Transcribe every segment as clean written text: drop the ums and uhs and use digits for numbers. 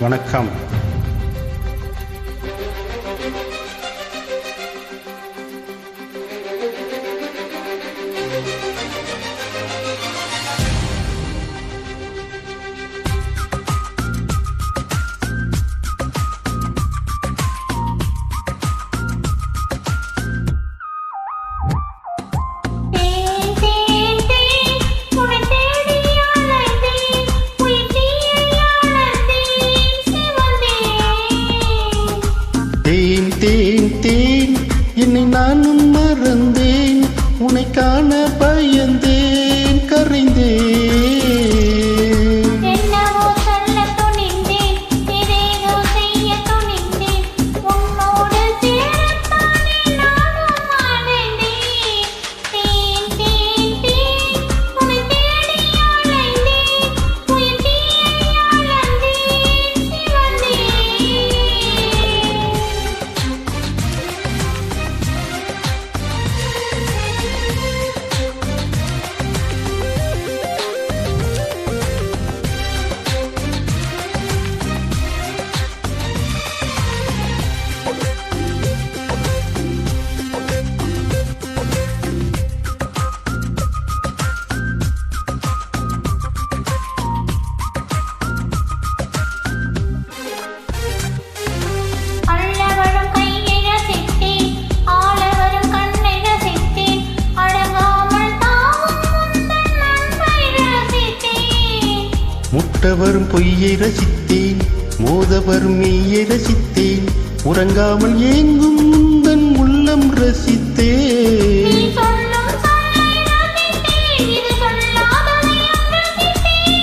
வணக்கம். தேன் தேன் தேன் என்னை நானும் மறந்தேன், உன்னை காண பயந்தேன், கரைந்தேன். முட்டவரும் பொய்யை ரசித்தேன், மோதவரும் மெய்யை ரசித்தேன், உறங்காமல் ஏங்கும் உந்தன் உள்ளம் ரசித்தேன்.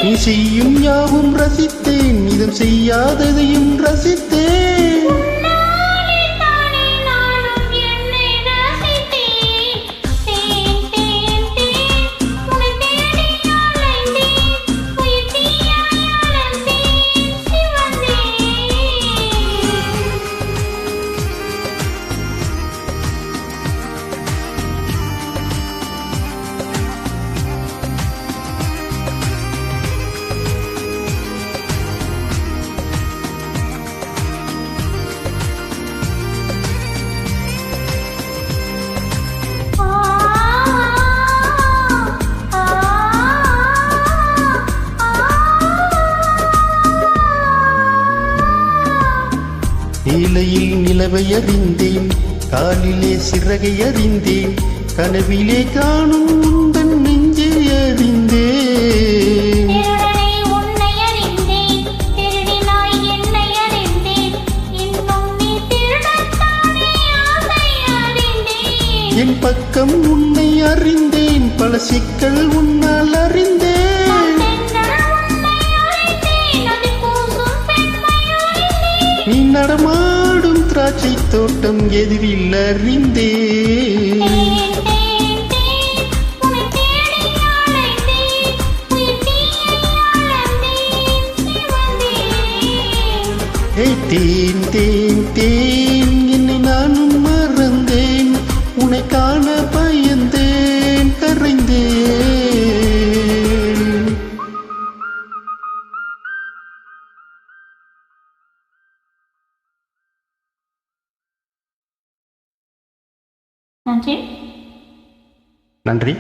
நீ செய்யும் யாவும் ரசித்தேன், இதம் செய்யாததையும் ரசித்தேன். நீலையில் நிலவை அறிந்தேன், காலிலே சிறகை அறிந்தேன், கனவிலே காணும் உந்தன் நெஞ்சை அறிந்தேன். என் பக்கம் உன்னை அறிந்தேன், பல சிக்கல் உன்னால் அறிந்தேன். நீ நடமாடும் திராட்சை தோட்டம் எதிரில் அறிந்தேன். தேன் தேன் தேன் என்னை நானும் மறந்தேன், உன்னை காண பயந்தேன், கரைந்தேன். நன்றி. நன்றி.